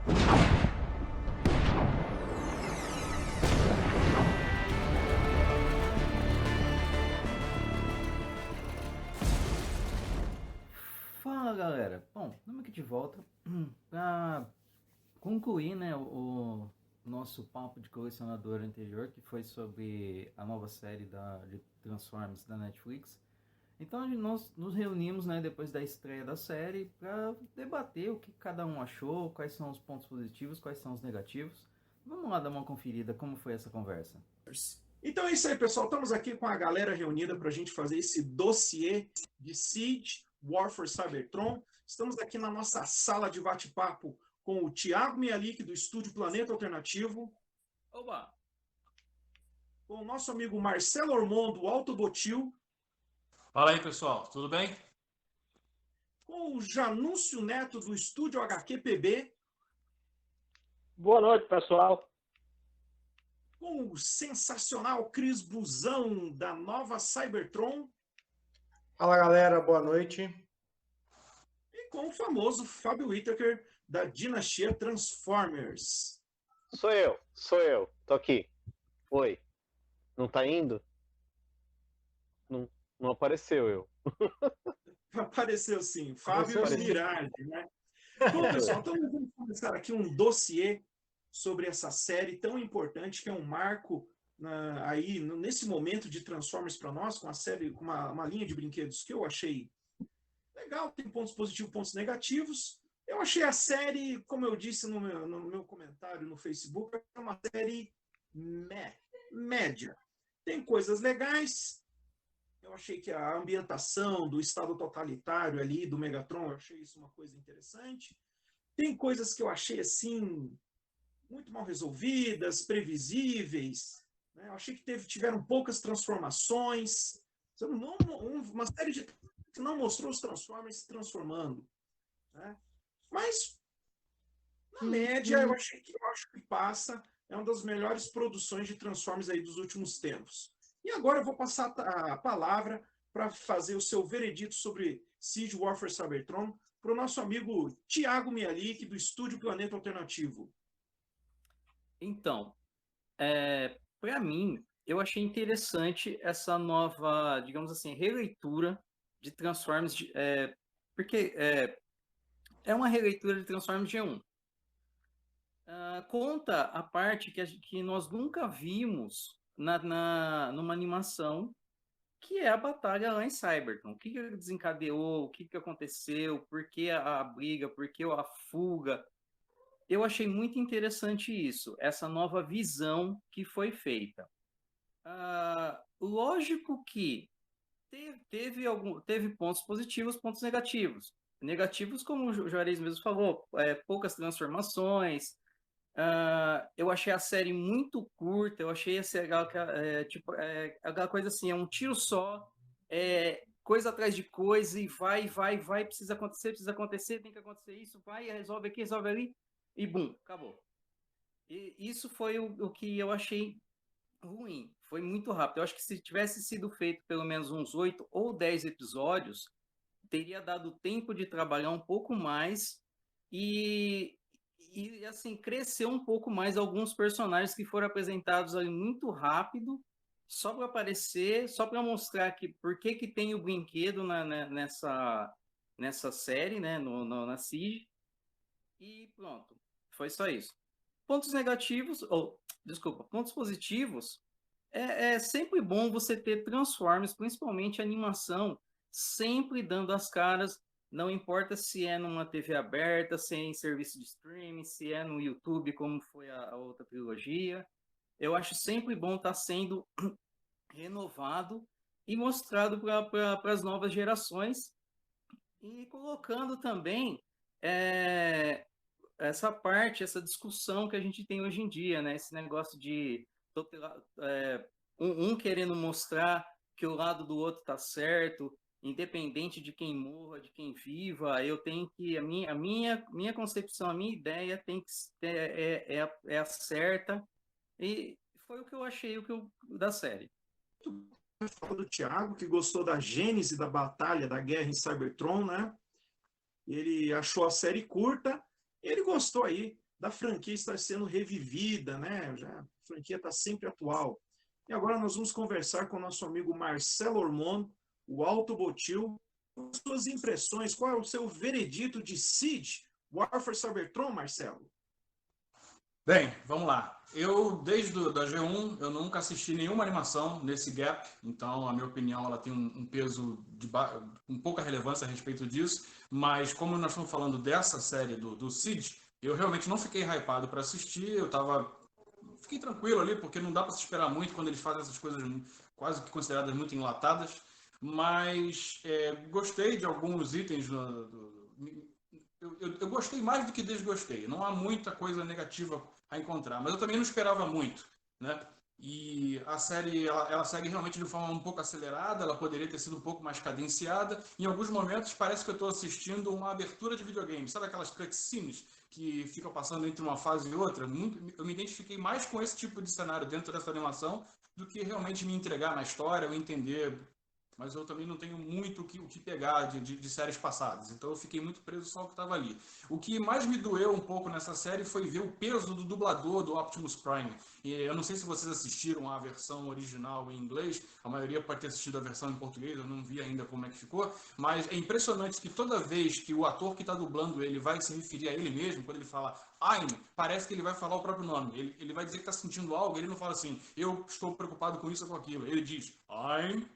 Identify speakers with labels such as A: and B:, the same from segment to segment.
A: Fala galera, bom, estamos aqui de volta para concluir, né, o nosso papo de colecionador anterior, que foi sobre a nova série de Transformers da Netflix. Então nós nos reunimos, né, depois da estreia da série para debater o que cada um achou, quais são os pontos positivos, quais são os negativos. Vamos lá dar uma conferida como foi essa conversa.
B: Então é isso aí, pessoal. Estamos aqui com a galera reunida para a gente fazer esse dossiê de Siege, War for Cybertron. Estamos aqui na nossa sala de bate-papo com o Thiago Mialik, do Estúdio Planeta Alternativo.
A: Oba!
B: Com o nosso amigo Marcelo Ormond, do Autobotil.
C: Fala aí, pessoal. Tudo bem?
B: Com o Janúncio Neto, do Estúdio HQPB.
D: Boa noite, pessoal.
B: Com o sensacional Cris Buzão, da Nova Cybertron.
E: Fala, galera. Boa noite.
B: E com o famoso Fábio Whittaker, da Dinastia Transformers.
D: Sou eu. Tô aqui. Oi. Não tá indo? Não apareceu eu.
B: Apareceu sim, Fábio
E: Apareceu sim.
B: Mirardi, né? Bom, pessoal, então vamos começar aqui um dossiê sobre essa série tão importante, que é um marco nesse momento de Transformers para nós, com a série, com uma linha de brinquedos que eu achei legal, tem pontos positivos, pontos negativos. Eu achei a série, como eu disse no meu comentário no Facebook, é uma série média. Tem coisas legais. Eu achei que a ambientação do estado totalitário ali do Megatron, eu achei isso uma coisa interessante. Tem coisas que eu achei assim muito mal resolvidas, previsíveis. Né? Eu achei que tiveram poucas transformações. Uma série de que não mostrou os Transformers se transformando. Né? Mas, na média, eu acho que passa. É uma das melhores produções de Transformers aí dos últimos tempos. E agora eu vou passar a palavra para fazer o seu veredito sobre Siege War for Cybertron para o nosso amigo Thiago Mialik, do Estúdio Planeta Alternativo.
A: Então, para mim, eu achei interessante essa nova, digamos assim, releitura de Transformers, porque é uma releitura de Transformers G1. Conta a parte que nós nunca vimos numa animação, que é a batalha lá em Cybertron. O que desencadeou, o que aconteceu, por que a briga, por que a fuga. Eu achei muito interessante isso, essa nova visão que foi feita. Lógico que teve pontos positivos, pontos negativos. Negativos, como o Juarez mesmo falou, poucas transformações. Eu achei a série muito curta, eu achei aquela coisa assim, é um tiro só, coisa atrás de coisa, e vai, precisa acontecer, tem que acontecer isso, vai, resolve aqui, resolve ali, e bum, acabou. E isso foi o que eu achei ruim, foi muito rápido. Eu acho que se tivesse sido feito pelo menos uns 8 ou 10 episódios, teria dado tempo de trabalhar um pouco mais e assim, crescer um pouco mais alguns personagens que foram apresentados ali muito rápido, só para aparecer, só para mostrar por que tem o brinquedo nessa série, né, na Siege, e pronto, foi só isso. Pontos negativos, pontos positivos, é sempre bom você ter Transformers, principalmente a animação, sempre dando as caras, não importa se é numa TV aberta, se é em serviço de streaming, se é no YouTube, como foi a outra trilogia. Eu acho sempre bom estar sendo renovado e mostrado para as novas gerações, e colocando também essa discussão que a gente tem hoje em dia, né? Esse negócio de um querendo mostrar que o lado do outro tá certo, independente de quem morra, de quem viva. Eu tenho que a minha concepção, a minha ideia tem que é a certa, e foi o que eu achei da série.
B: Fala do Thiago, que gostou da gênese da batalha, da guerra em Cybertron, né? Ele achou a série curta, ele gostou aí da franquia estar sendo revivida, né? A franquia está sempre atual. E agora nós vamos conversar com o nosso amigo Marcelo Ormond, o Autobotil. Suas impressões, qual é o seu veredito de Siege, Warfare Cybertron, Marcelo?
C: Bem, vamos lá. Eu, desde da G1, eu nunca assisti nenhuma animação nesse gap, então a minha opinião ela tem um peso com pouca relevância a respeito disso, mas como nós estamos falando dessa série do Siege, eu realmente não fiquei hypado para assistir, fiquei tranquilo ali, porque não dá para se esperar muito quando eles fazem essas coisas quase que consideradas muito enlatadas, mas gostei de alguns itens eu gostei mais do que desgostei. Não há muita coisa negativa a encontrar, mas eu também não esperava muito, né? E a série ela segue realmente de forma um pouco acelerada, ela poderia ter sido um pouco mais cadenciada. Em alguns momentos parece que eu estou assistindo uma abertura de videogame, sabe aquelas cutscenes que ficam passando entre uma fase e outra? Eu me identifiquei mais com esse tipo de cenário dentro dessa animação do que realmente me entregar na história ou entender. Mas eu também não tenho muito o que pegar de séries passadas. Então eu fiquei muito preso só ao que estava ali. O que mais me doeu um pouco nessa série foi ver o peso do dublador do Optimus Prime. E eu não sei se vocês assistiram a versão original em inglês, a maioria pode ter assistido a versão em português, eu não vi ainda como é que ficou, mas é impressionante que toda vez que o ator que está dublando ele vai se referir a ele mesmo, quando ele fala I'm, parece que ele vai falar o próprio nome. Ele vai dizer que está sentindo algo, ele não fala assim, eu estou preocupado com isso ou com aquilo. Ele diz, I'm...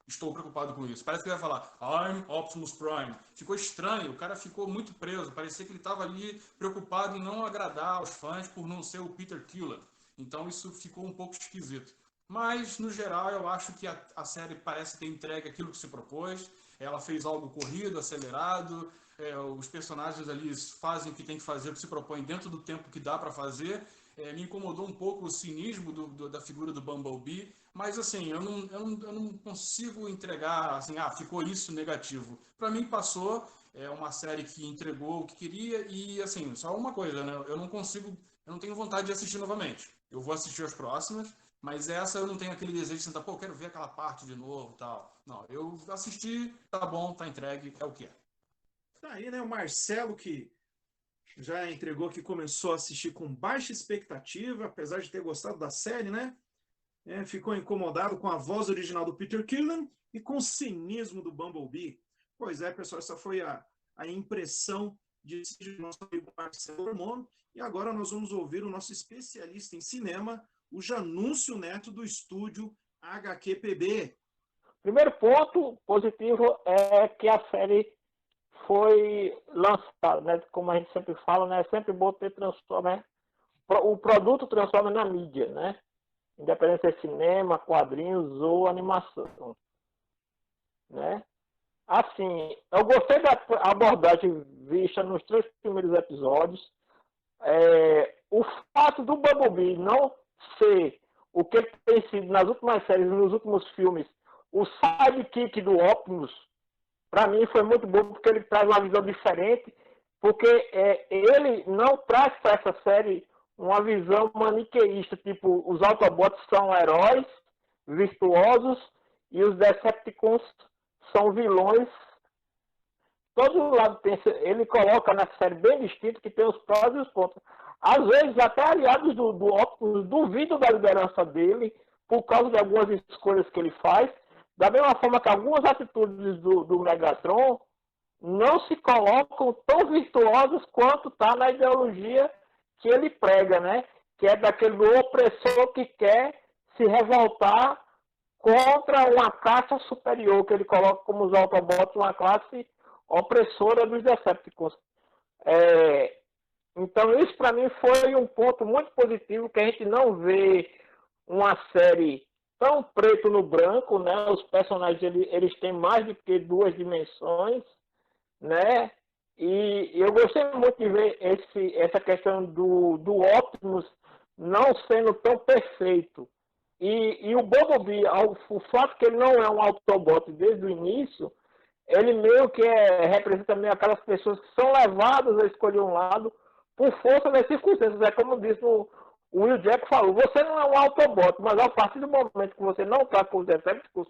C: estou preocupado com isso. Parece que ele vai falar I'm Optimus Prime. Ficou estranho, o cara ficou muito preso. Parecia que ele estava ali preocupado em não agradar aos fãs por não ser o Peter Quill. Então isso ficou um pouco esquisito. Mas, no geral, eu acho que a série parece ter entregue aquilo que se propôs. Ela fez algo corrido, acelerado. Os personagens ali fazem o que tem que fazer, o que se propõe dentro do tempo que dá para fazer. Me incomodou um pouco o cinismo da figura do Bumblebee. Mas, assim, eu não consigo entregar, assim, ficou isso negativo. Para mim, passou, é uma série que entregou o que queria e, assim, só uma coisa, né? Eu não tenho vontade de assistir novamente. Eu vou assistir as próximas, mas essa eu não tenho aquele desejo de sentar, quero ver aquela parte de novo e tal. Não, eu assisti, tá bom, tá entregue, é o que é.
B: Tá aí, né, o Marcelo que já entregou que começou a assistir com baixa expectativa, apesar de ter gostado da série, né? Ficou incomodado com a voz original do Peter Quill e com o cinismo do Bumblebee. Pois é, pessoal, essa foi a impressão de nosso amigo Marcelo Ormond. E agora nós vamos ouvir o nosso especialista em cinema, o Janúncio Neto, do estúdio HQPB.
F: Primeiro ponto positivo é que a série foi lançada, né? Como a gente sempre fala, né? É sempre bom ter o produto transforma na mídia, né? Independente se é cinema, quadrinhos ou animação, né? Assim, eu gostei da abordagem vista nos 3 primeiros episódios. O fato do Bumblebee não ser o que tem sido nas últimas séries, nos últimos filmes, o sidekick do Optimus, para mim foi muito bom, porque ele traz uma visão diferente, porque ele não traz para essa série uma visão maniqueísta, tipo, os Autobots são heróis virtuosos e os Decepticons são vilões. Todo lado tem, ele coloca na série bem distinto, que tem os prós e os contras. Às vezes, até aliados do Optimus duvidam da liderança dele por causa de algumas escolhas que ele faz, da mesma forma que algumas atitudes do Megatron não se colocam tão virtuosas quanto está na ideologia que ele prega, né? Que é daquele opressor que quer se revoltar contra uma classe superior, que ele coloca como os Autobots uma classe opressora dos Decepticons. Então isso para mim foi um ponto muito positivo, que a gente não vê uma série tão preto no branco, né? Os personagens eles têm mais do que 2 dimensões, né? E eu gostei muito de ver essa questão do Optimus não sendo tão perfeito. E o Bumblebee, o fato que ele não é um Autobot desde o início, ele meio que representa meio aquelas pessoas que são levadas a escolher um lado por força das circunstâncias. É como disse o Will Jack falou, você não é um Autobot, mas a partir do momento que você não está com os Decepticons,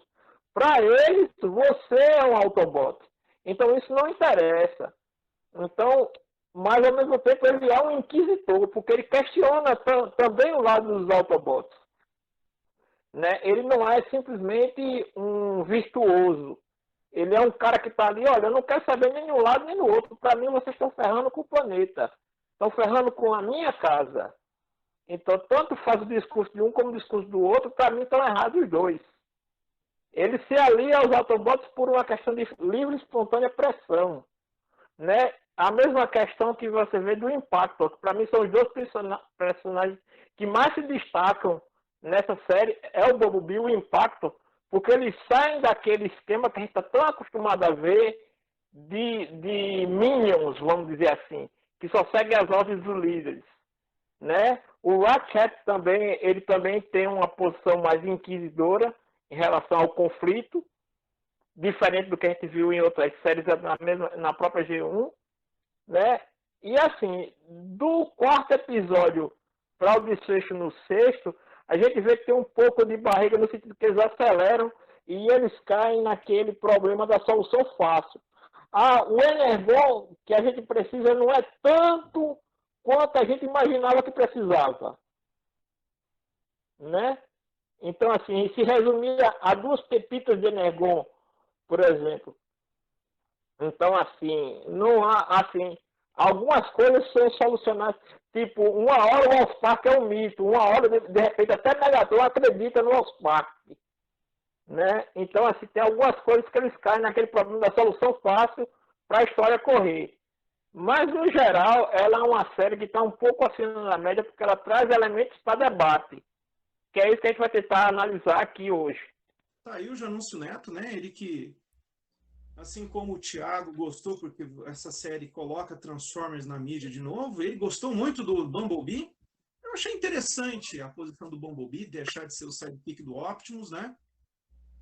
F: para eles, você é um Autobot. Então isso não interessa. Então, mas ao mesmo tempo ele é um inquisitor, porque ele questiona também o lado dos Autobots. Né? Ele não é simplesmente um virtuoso. Ele é um cara que está ali, olha, eu não quero saber nem de um lado nem do outro. Para mim, vocês estão ferrando com o planeta. Estão ferrando com a minha casa. Então, tanto faz o discurso de um como o discurso do outro, para mim estão errados os dois. Ele se alia aos Autobots por uma questão de livre e espontânea pressão. Né? A mesma questão que você vê do Impacto, que para mim são os dois personagens que mais se destacam nessa série, é o Bumblebee e o Impacto, porque eles saem daquele esquema que a gente está tão acostumado a ver de minions, vamos dizer assim, que só seguem as ordens dos líderes. Né? O Ratchet também, ele também tem uma posição mais inquisidora em relação ao conflito, diferente do que a gente viu em outras séries na própria G1, né? E assim, do quarto episódio para o desfecho no sexto, a gente vê que tem um pouco de barriga no sentido que eles aceleram e eles caem naquele problema da solução fácil. O Energon que a gente precisa não é tanto quanto a gente imaginava que precisava, né? Então, assim, se resumia a 2 pepitas de Energon, por exemplo. Então, assim, não há, assim, algumas coisas são solucionadas, tipo, uma hora o Allspark é um mito, uma hora, de repente, até Megatron acredita no Allspark, né? Então, assim, tem algumas coisas que eles caem naquele problema da solução fácil para a história correr. Mas, no geral, ela é uma série que está um pouco acima da média, porque ela traz elementos para debate, que é isso que a gente vai tentar analisar aqui hoje.
B: Tá aí o Janúncio Neto, né? Ele que, assim como o Thiago gostou, porque essa série coloca Transformers na mídia de novo, ele gostou muito do Bumblebee. Eu achei interessante a posição do Bumblebee, deixar de ser o sidekick do Optimus, né?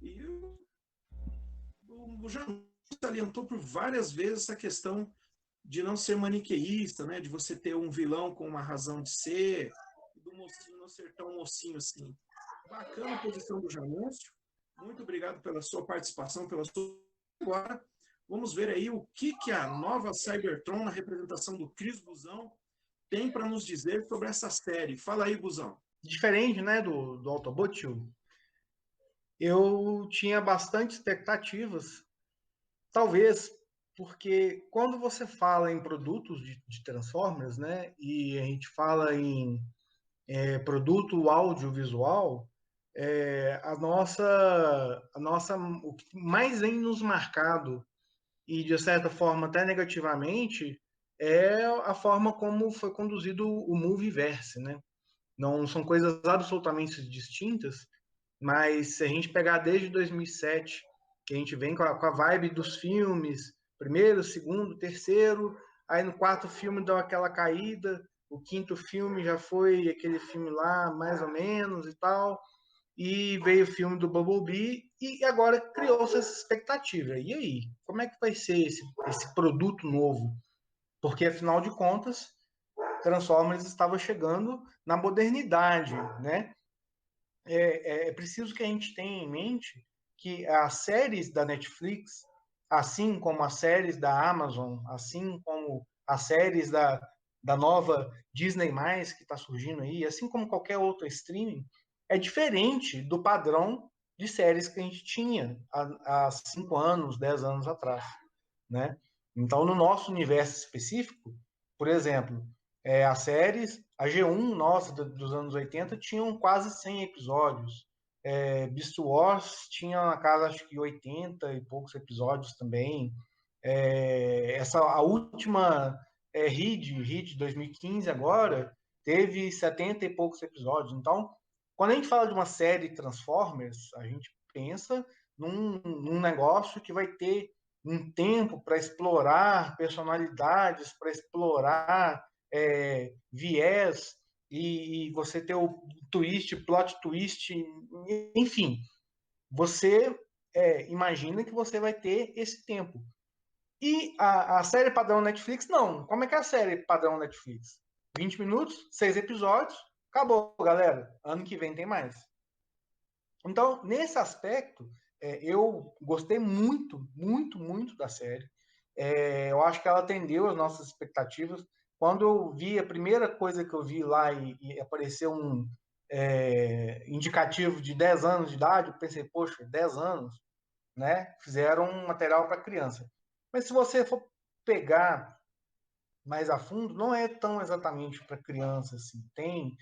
B: E o Janúncio salientou por várias vezes essa questão de não ser maniqueísta, né? De você ter um vilão com uma razão de ser, do mocinho não ser tão mocinho assim. Bacana a posição do Janúncio. Muito obrigado pela sua participação, pela sua... Agora, vamos ver aí o que a nova Cybertron, na representação do Cris Buzão, tem para nos dizer sobre essa série. Fala aí, Buzão.
E: Diferente, né, do Autobot, eu tinha bastante expectativas, talvez porque quando você fala em produtos de Transformers, né, e a gente fala em produto audiovisual, o que mais vem nos marcado, e de certa forma até negativamente, é a forma como foi conduzido o Movieverse, né? Não são coisas absolutamente distintas, mas se a gente pegar desde 2007, que a gente vem com a vibe dos filmes, primeiro, segundo, terceiro, aí no quarto filme deu aquela caída, o quinto filme já foi aquele filme lá, mais ou menos e tal, e veio o filme do Bumblebee, e agora criou-se essa expectativa. E aí, como é que vai ser esse produto novo? Porque, afinal de contas, Transformers estava chegando na modernidade, né? É preciso que a gente tenha em mente que as séries da Netflix, assim como as séries da Amazon, assim como as séries da nova Disney+, que está surgindo aí, assim como qualquer outro streaming, é diferente do padrão de séries que a gente tinha há 5 anos, 10 anos atrás, né? Então, no nosso universo específico, por exemplo, as séries, a G1 nossa dos anos 80 tinham quase 100 episódios. Beast Wars tinha na casa, acho que 80 e poucos episódios também. A última Reed 2015 agora, teve 70 e poucos episódios. Então, quando a gente fala de uma série Transformers, a gente pensa num negócio que vai ter um tempo para explorar personalidades, para explorar viés, e você ter o plot twist, enfim, você imagina que você vai ter esse tempo. E a série padrão Netflix, não. Como é que é a série padrão Netflix? 20 minutos, 6 episódios, acabou, galera. Ano que vem tem mais. Então, nesse aspecto, eu gostei muito, muito, muito da série. Eu acho que ela atendeu as nossas expectativas. Quando eu vi, a primeira coisa que eu vi lá e apareceu um indicativo de 10 anos de idade, eu pensei, poxa, 10 anos, né? Fizeram um material para criança. Mas se você for pegar mais a fundo, não é tão exatamente para criança assim. Tem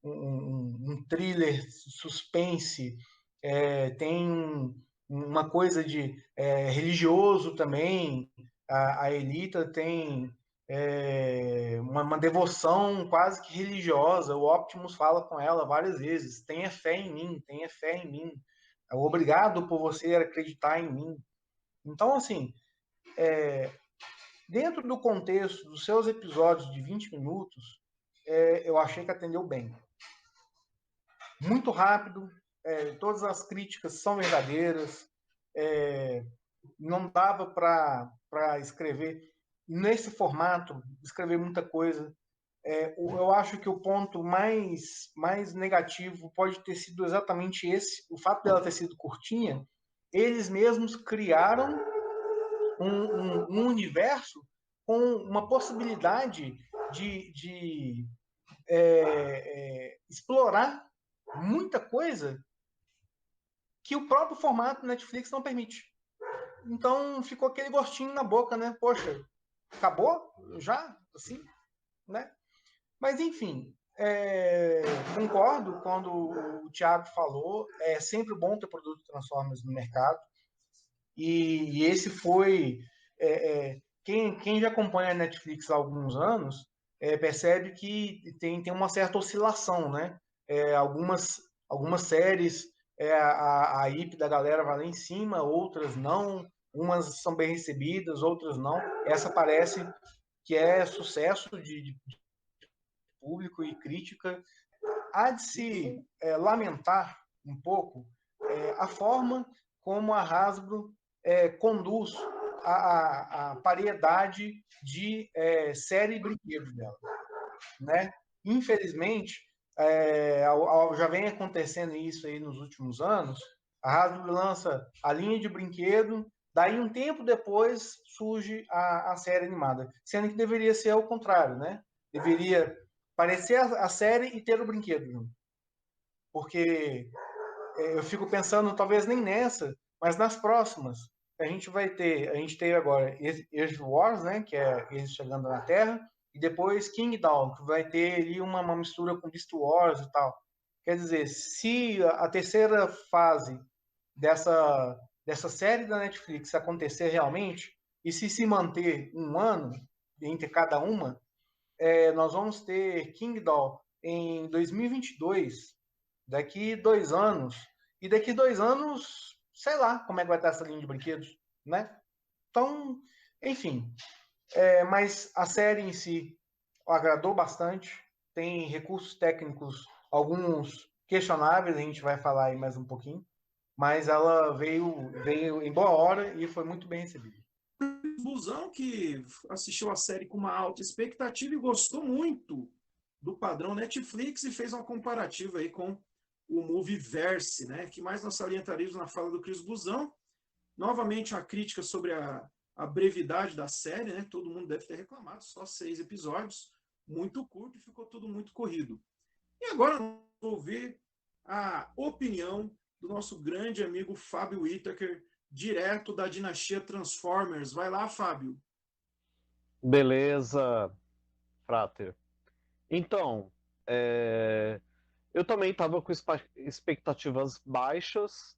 E: um thriller suspense, tem uma coisa de religioso também. A Elita tem uma devoção quase que religiosa. O Optimus fala com ela várias vezes: tenha fé em mim, tenha fé em mim. Obrigado por você acreditar em mim. Então, assim, dentro do contexto dos seus episódios de 20 minutos, eu achei que atendeu bem. Muito rápido, todas as críticas são verdadeiras, não dava para escrever nesse formato, escrever muita coisa. Eu acho que o ponto mais negativo pode ter sido exatamente esse, o fato dela ter sido curtinha. Eles mesmos criaram um universo com uma possibilidade de explorar muita coisa que o próprio formato Netflix não permite. Então ficou aquele gostinho na boca, né? Poxa, acabou? Já? Assim? Né? Mas enfim, concordo quando o Thiago falou, é sempre bom ter produto Transformers no mercado. E esse foi. Quem já acompanha a Netflix há alguns anos percebe que tem uma certa oscilação, né? Algumas séries, a IP da galera vai lá em cima, outras não. Umas são bem recebidas, outras não. Essa parece que é sucesso de público e crítica. Há de se lamentar um pouco a forma como a Hasbro conduz a variedade de série e brinquedos dela, né? Infelizmente, já vem acontecendo isso aí nos últimos anos. A Hasbro lança a linha de brinquedo, daí um tempo depois surge a série animada, sendo que deveria ser ao contrário, né? Deveria parecer a série e ter o brinquedo junto. Porque eu fico pensando, talvez nem nessa, mas nas próximas. A gente teve agora Age Wars, né, que é eles chegando na Terra, e depois Kingdom, que vai ter ali uma mistura com Beast Wars e tal. Quer dizer, se a terceira fase dessa série da Netflix acontecer realmente, e se manter um ano entre cada uma, nós vamos ter Kingdom em 2022, daqui 2 anos. E daqui 2 anos, sei lá como é que vai estar essa linha de brinquedos, né? Então, enfim. Mas a série em si agradou bastante. Tem recursos técnicos, alguns questionáveis, a gente vai falar aí mais um pouquinho. Mas ela veio em boa hora e foi muito bem recebida.
B: Busão, que assistiu a série com uma alta expectativa e gostou muito do padrão Netflix e fez uma comparativa aí com o Movieverse, né? Que mais nós salientaríamos na fala do Cris Busão. Novamente, a crítica sobre a brevidade da série, né? Todo mundo deve ter reclamado, só 6 episódios, muito curto e ficou tudo muito corrido. E agora vou ver a opinião do nosso grande amigo Fábio Whittaker, direto da dinastia Transformers. Vai lá, Fábio.
D: Beleza, Frater. Então, eu também estava com expectativas baixas,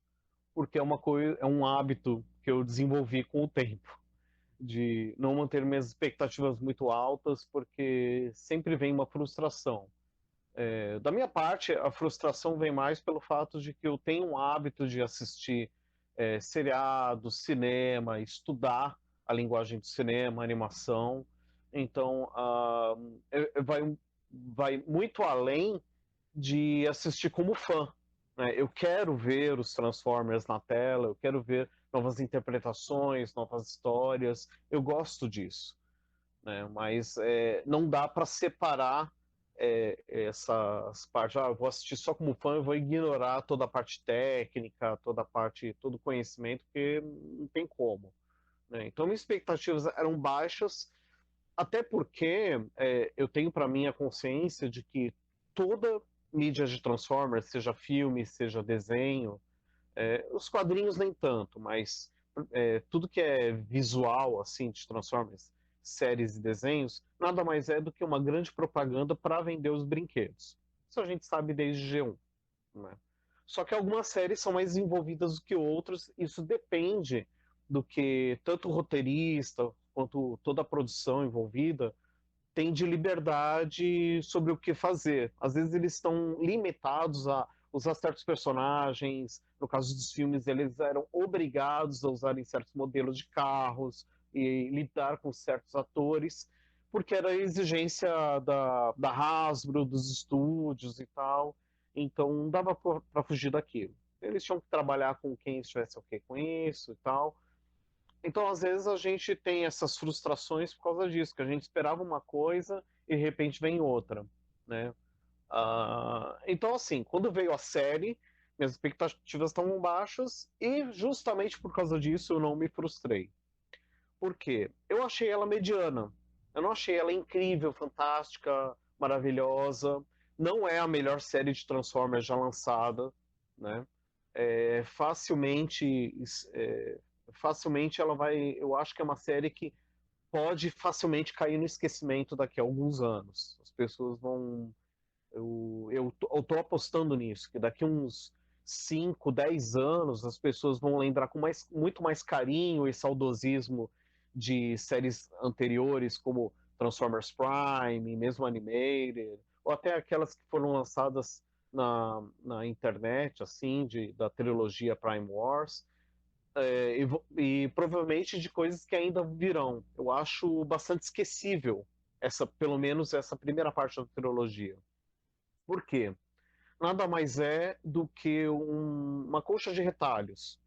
D: porque é um hábito que eu desenvolvi com o tempo, de não manter minhas expectativas muito altas, porque sempre vem uma frustração. Da minha parte, a frustração vem mais pelo fato de que eu tenho um hábito de assistir seriado, cinema, estudar a linguagem do cinema, animação. Então, vai muito além de assistir como fã. Né? Eu quero ver os Transformers na tela, eu quero ver novas interpretações, novas histórias. Eu gosto disso. Né? Mas não dá para separar essas partes. Eu vou assistir só como fã, eu vou ignorar toda a parte técnica, todo o conhecimento, porque não tem como. né? Então, minhas expectativas eram baixas, até porque eu tenho para mim a consciência de que toda mídia de Transformers, seja filme, seja desenho, os quadrinhos nem tanto, mas tudo que é visual assim de Transformers, séries e desenhos, nada mais é do que uma grande propaganda para vender os brinquedos. Isso a gente sabe desde G1, né? Só que algumas séries são mais envolvidas do que outras, isso depende do que tanto o roteirista quanto toda a produção envolvida tem de liberdade sobre o que fazer. Às vezes eles estão limitados a usar certos personagens. No caso dos filmes, eles eram obrigados a usarem certos modelos de carros e lidar com certos atores, porque era a exigência da Hasbro, dos estúdios e tal. Então não dava para fugir daquilo. Eles tinham que trabalhar com quem estivesse ok com isso e tal. Então, às vezes, a gente tem essas frustrações por causa disso, que a gente esperava uma coisa e de repente vem outra, né? Então, assim, quando veio a série, minhas expectativas estavam baixas e justamente por causa disso eu não me frustrei. Por quê? Eu achei ela mediana. Eu não achei ela incrível, fantástica, maravilhosa. Não é a melhor série de Transformers já lançada, né? Facilmente facilmente ela vai. Eu acho que é uma série que pode facilmente cair no esquecimento daqui a alguns anos. As pessoas vão. Eu tô apostando nisso, que daqui a uns 5, 10 anos as pessoas vão lembrar com muito mais carinho e saudosismo de séries anteriores, como Transformers Prime, mesmo Animated, ou até aquelas que foram lançadas na internet, assim, da trilogia Prime Wars e provavelmente de coisas que ainda virão. Eu acho bastante esquecível pelo menos essa primeira parte da trilogia. Por quê? Nada mais é do que uma colcha de retalhos.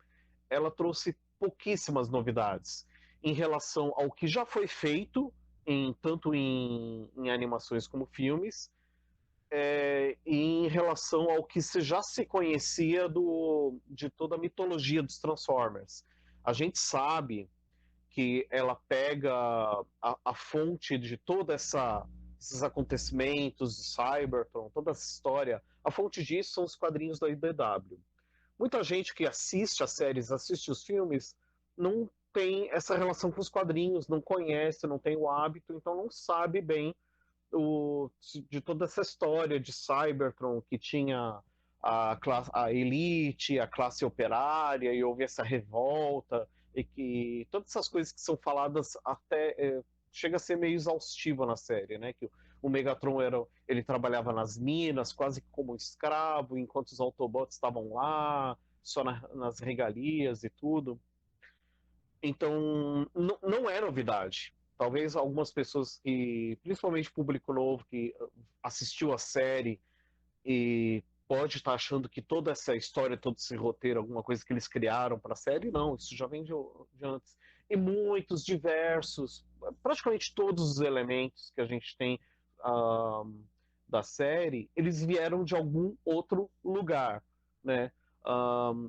D: Ela trouxe pouquíssimas novidades em relação ao que já foi feito, tanto em animações como filmes, em relação ao que já se conhecia de toda a mitologia dos Transformers. A gente sabe que ela pega a fonte de toda esses acontecimentos de Cybertron, toda essa história, a fonte disso são os quadrinhos da IDW. Muita gente que assiste as séries, assiste os filmes, não tem essa relação com os quadrinhos, não conhece, não tem o hábito, então não sabe bem de toda essa história de Cybertron, que tinha a elite, a classe operária, e houve essa revolta, e que todas essas coisas que são faladas até chega a ser meio exaustiva na série, né? Que o Megatron ele trabalhava nas minas, quase como escravo, enquanto os Autobots estavam lá, só nas regalias e tudo. Então, não é novidade. Talvez algumas pessoas, principalmente público novo, que assistiu a série e pode estar achando que toda essa história, todo esse roteiro, alguma coisa que eles criaram para a série, não, isso já vem de antes. E muitos, diversos, praticamente todos os elementos que a gente tem da série, eles vieram de algum outro lugar, né?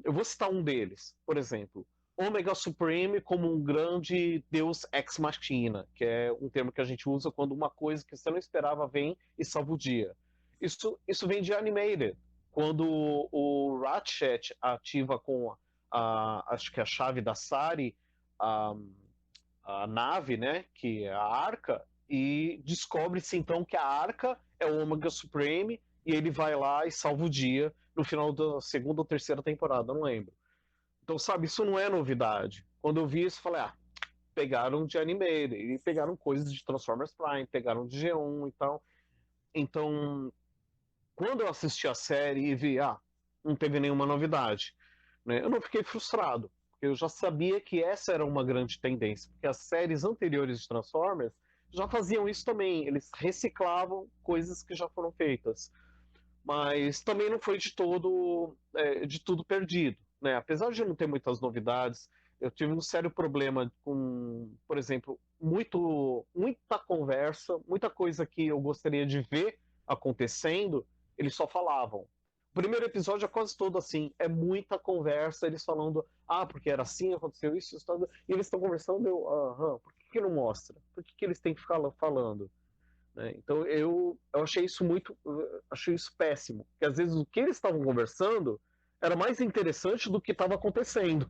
D: Eu vou citar um deles, por exemplo, Omega Supreme como um grande deus ex machina, que é um termo que a gente usa quando uma coisa que você não esperava vem e salva o dia. Isso vem de Animated, quando o Ratchet ativa com acho que a chave da Sari, a nave, né, que é a Arca, e descobre-se então que a Arca é o Omega Supreme, e ele vai lá e salva o dia no final da segunda ou terceira temporada, não lembro. Então, sabe, isso não é novidade. Quando eu vi isso, falei, pegaram de Animated, e pegaram coisas de Transformers Prime, pegaram de G1 e tal. Então, quando eu assisti a série e vi, não teve nenhuma novidade, né, eu não fiquei frustrado, porque eu já sabia que essa era uma grande tendência, porque as séries anteriores de Transformers já faziam isso também, eles reciclavam coisas que já foram feitas. Mas também não foi de tudo perdido, né? Apesar de não ter muitas novidades, eu tive um sério problema com, por exemplo, muita conversa, muita coisa que eu gostaria de ver acontecendo, eles só falavam. O primeiro episódio é quase todo assim, é muita conversa, eles falando, porque era assim, aconteceu isso, e eles estão conversando, por que não mostra? Por que eles têm que ficar falando? Né? Então eu achei isso péssimo, porque às vezes o que eles estavam conversando era mais interessante do que estava acontecendo.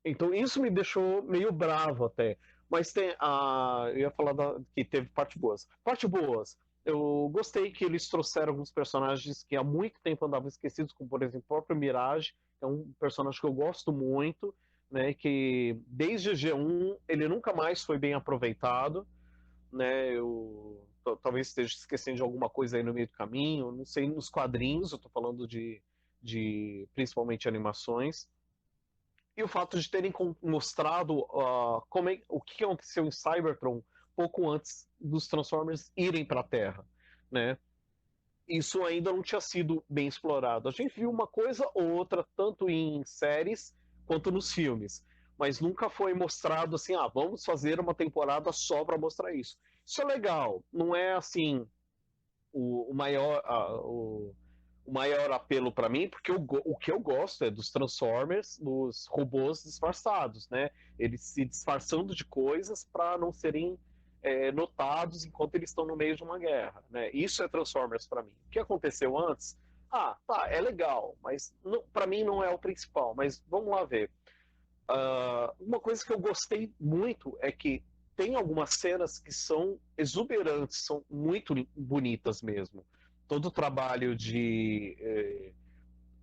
D: Então isso me deixou meio bravo até. Mas eu ia falar que teve partes boas. Partes boas. Eu gostei que eles trouxeram alguns personagens que há muito tempo andavam esquecidos, como por exemplo o próprio Mirage, que é um personagem que eu gosto muito, né, que desde G1 ele nunca mais foi bem aproveitado, né, eu talvez esteja esquecendo de alguma coisa aí no meio do caminho, não sei, nos quadrinhos, eu estou falando de principalmente animações, e o fato de terem mostrado o que aconteceu em Cybertron pouco antes dos Transformers irem para a Terra, né? Isso ainda não tinha sido bem explorado. A gente viu uma coisa ou outra, tanto em séries quanto nos filmes, mas nunca foi mostrado assim, vamos fazer uma temporada só para mostrar isso. Isso é legal, não é assim o maior, o maior apelo para mim, porque o que eu gosto é dos Transformers, dos robôs disfarçados, né? Eles se disfarçando de coisas para não serem notados enquanto eles estão no meio de uma guerra, né? Isso é Transformers para mim. O que aconteceu antes? Tá, é legal, mas para mim não é o principal. Mas vamos lá ver. Uma coisa que eu gostei muito é que tem algumas cenas que são exuberantes, são muito bonitas mesmo. Todo o trabalho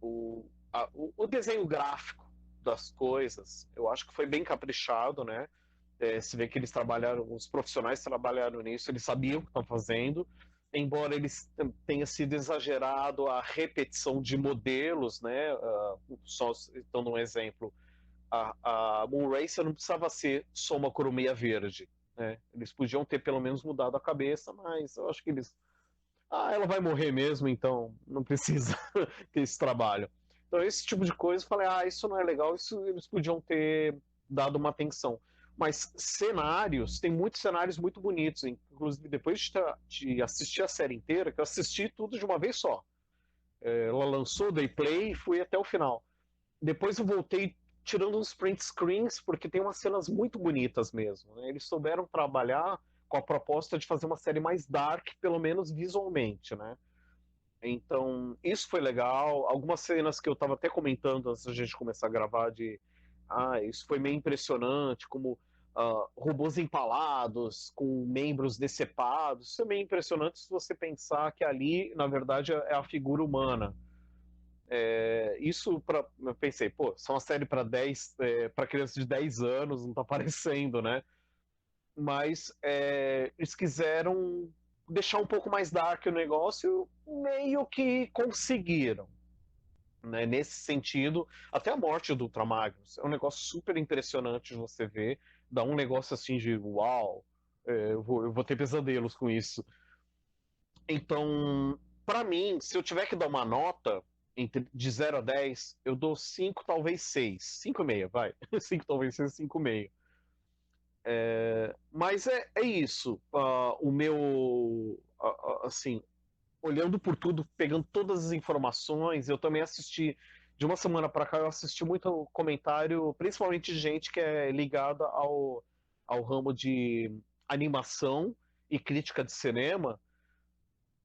D: o desenho gráfico das coisas, eu acho que foi bem caprichado, né? Se vê que eles trabalharam, os profissionais trabalharam nisso, eles sabiam o que estão fazendo, embora eles tenha sido exagerado a repetição de modelos, né? Só dando um exemplo, a Moonracer não precisava ser só uma coromeia verde, né? Eles podiam ter pelo menos mudado a cabeça, mas eu acho que eles ela vai morrer mesmo, então não precisa ter esse trabalho. Então, esse tipo de coisa, eu falei, isso não é legal, isso eles podiam ter dado uma atenção. Mas cenários, tem muitos cenários muito bonitos, inclusive depois de assistir a série inteira, que eu assisti tudo de uma vez só. Ela lançou, dei play e fui até o final. Depois eu voltei tirando uns print screens, porque tem umas cenas muito bonitas mesmo. Né? Eles souberam trabalhar com a proposta de fazer uma série mais dark, pelo menos visualmente, né? Então, isso foi legal. Algumas cenas que eu estava até comentando antes da gente começar a gravar isso foi meio impressionante, como robôs empalados, com membros decepados. Isso é meio impressionante se você pensar que ali, na verdade, é a figura humana. Eu pensei, são uma série para para crianças de 10 anos, não tá parecendo, né? Mas eles quiseram deixar um pouco mais dark o negócio, meio que conseguiram, né? Nesse sentido, até a morte do Ultramagnus é um negócio super impressionante de você ver, dá um negócio assim de uau, eu vou ter pesadelos com isso. Então, para mim, se eu tiver que dar uma nota de 0 a 10, eu dou 5, talvez 6. 5,5, vai. 5, talvez 6, 5,5. Mas é isso. O meu. Assim, olhando por tudo, pegando todas as informações, eu também assisti. De uma semana para cá, eu assisti muito comentário, principalmente de gente que é ligada ao ramo de animação e crítica de cinema.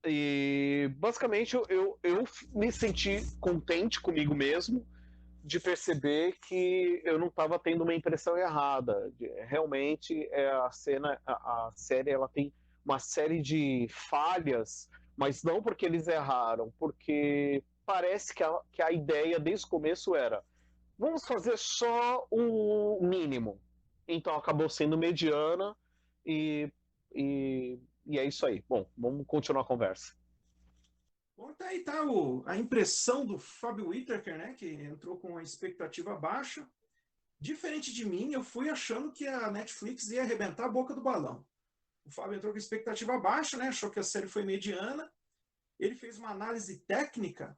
D: E basicamente eu me senti contente comigo mesmo de perceber que eu não estava tendo uma impressão errada. Realmente a série ela tem uma série de falhas, mas não porque eles erraram, porque parece que a ideia desde o começo era vamos fazer só o mínimo. Então acabou sendo mediana e, e é isso aí. Bom, vamos continuar a conversa.
B: Bom, tá aí tá a impressão do Fábio Whittaker, né, que entrou com a expectativa baixa. Diferente de mim, eu fui achando que a Netflix ia arrebentar a boca do balão. O Fábio entrou com expectativa baixa, né, achou que a série foi mediana. Ele fez uma análise técnica.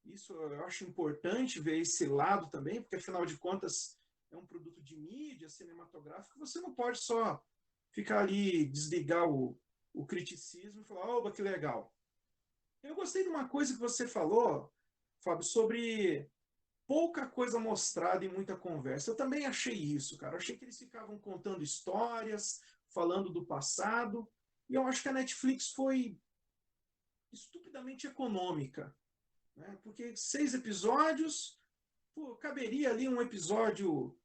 B: Isso eu acho importante ver esse lado também, porque afinal de contas é um produto de mídia cinematográfica. Você não pode só ficar ali, desligar o criticismo e falar, oba, que legal. Eu gostei de uma coisa que você falou, Fábio, sobre pouca coisa mostrada e muita conversa. Eu também achei isso, cara. Eu achei que eles ficavam contando histórias, falando do passado, e eu acho que a Netflix foi estupidamente econômica, né? Porque 6 episódios, pô, caberia ali um episódio,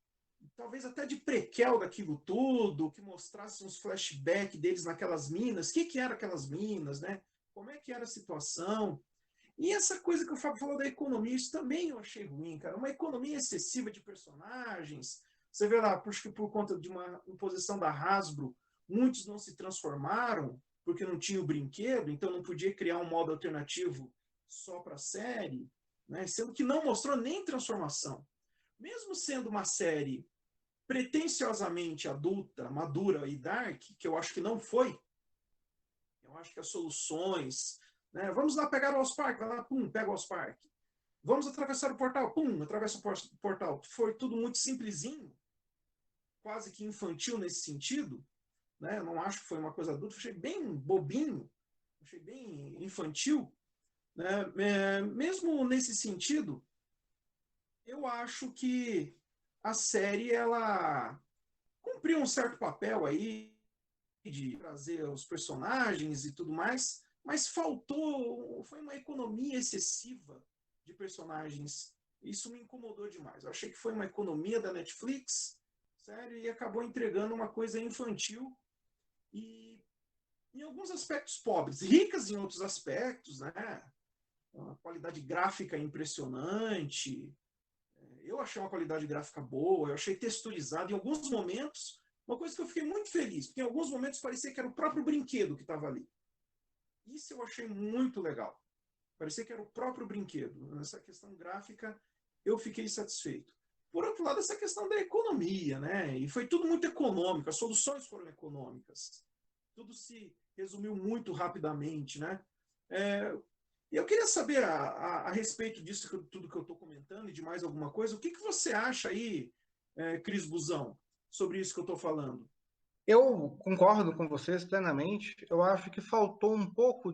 B: talvez até de prequel daquilo tudo, que mostrasse uns flashbacks deles naquelas minas, o que eram aquelas minas, né? Como é que era a situação. E essa coisa que o Fábio falou da economia, isso também eu achei ruim, cara. Uma economia excessiva de personagens. Você vê lá, acho que por conta de uma imposição da Hasbro, muitos não se transformaram porque não tinha o brinquedo, então não podia criar um modo alternativo só para a série, né? Sendo que não mostrou nem transformação. Mesmo sendo uma série pretensiosamente adulta, madura e dark, que eu acho que não foi, eu acho que as soluções, né? Vamos lá pegar o Allspark, vai lá, pum, pega o Allspark. Vamos atravessar o portal, pum, atravessa o portal. Foi tudo muito simplesinho, quase que infantil nesse sentido, né? Eu não acho que foi uma coisa adulta, achei bem bobinho, achei bem infantil, né? Mesmo nesse sentido, eu acho que a série ela cumpriu um certo papel aí de trazer os personagens e tudo mais, mas faltou, foi uma economia excessiva de personagens. Isso me incomodou demais. Eu achei que foi uma economia da Netflix, sério, e acabou entregando uma coisa infantil e em alguns aspectos pobres, ricas em outros aspectos, né? Uma qualidade gráfica impressionante. Eu achei uma qualidade gráfica boa, eu achei texturizado em alguns momentos. Uma coisa que eu fiquei muito feliz, porque em alguns momentos parecia que era o próprio brinquedo que estava ali. Isso eu achei muito legal. Parecia que era o próprio brinquedo. Nessa questão gráfica, eu fiquei satisfeito. Por outro lado, essa questão da economia, né? E foi tudo muito econômico, as soluções foram econômicas. Tudo se resumiu muito rapidamente, né? E eu queria saber a respeito disso, tudo que eu estou comentando e de mais alguma coisa, o que você acha aí, Cris Buzão, sobre isso que eu estou falando?
E: Eu concordo com vocês plenamente. Eu acho que faltou um pouco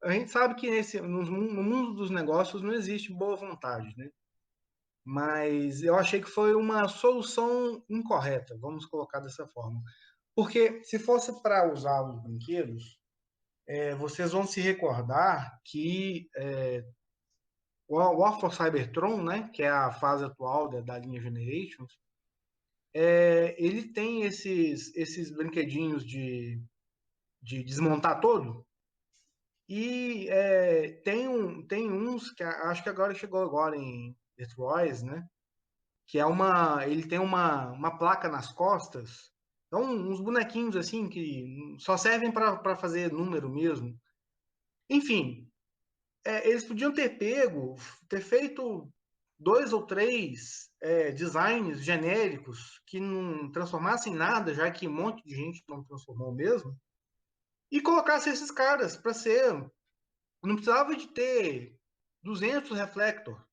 E: a gente sabe que no mundo dos negócios não existe boa vontade, né? Mas eu achei que foi uma solução incorreta, vamos colocar dessa forma. Porque se fosse para usar os brinquedos, vocês vão se recordar que o War for Cybertron, né, que é a fase atual da linha Generations, ele tem esses brinquedinhos de desmontar todo. E tem uns que acho que agora chegou agora em Detroit, né? Que ele tem uma placa nas costas. Então, uns bonequinhos assim que só servem para fazer número mesmo. Enfim, eles podiam ter feito 2 ou 3 designs genéricos que não transformassem nada, já que um monte de gente não transformou mesmo, e colocasse esses caras para ser. Não precisava de ter 200 reflector,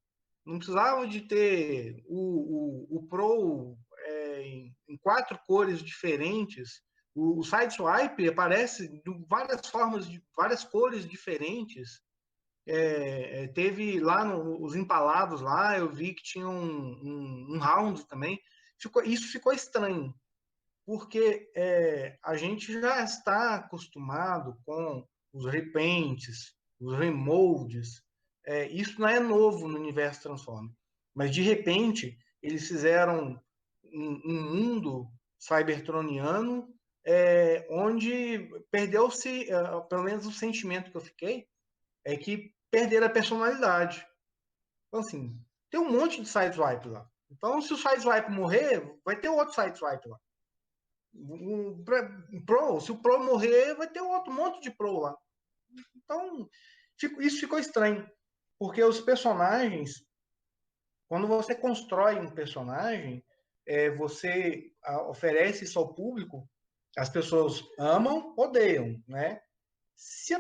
E: não precisava de ter o Pro em 4 cores diferentes. O Sideswipe aparece de várias formas, de várias cores diferentes. Teve lá os empalados lá, eu vi que tinha um round também. Isso ficou estranho, porque a gente já está acostumado com os repaints, os remolds. Isso não é novo no universo Transformers. Mas, de repente, eles fizeram um mundo cybertroniano onde perdeu-se, pelo menos o sentimento que eu fiquei, é que perderam a personalidade. Então, assim, tem um monte de Sideswipe lá. Então, se o Sideswipe morrer, vai ter outro Sideswipe lá. Se o Pro morrer, vai ter um monte de Pro lá. Então, isso ficou estranho. Porque os personagens, quando você constrói um personagem, você oferece isso ao público, as pessoas amam, odeiam, né? Se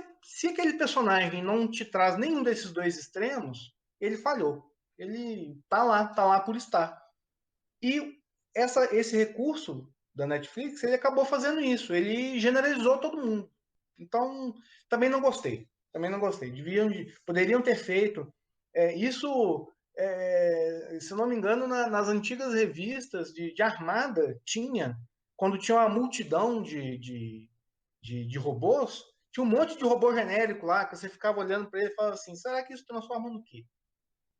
E: aquele personagem não te traz nenhum desses dois extremos, ele falhou. Ele tá lá por estar. E esse recurso da Netflix, ele acabou fazendo isso. Ele generalizou todo mundo. Então, também não gostei. Também não gostei. Poderiam ter feito isso, se eu não me engano, nas antigas revistas de armada, quando tinha uma multidão de robôs, tinha um monte de robô genérico lá, que você ficava olhando para ele e falava assim, será que isso transforma no quê?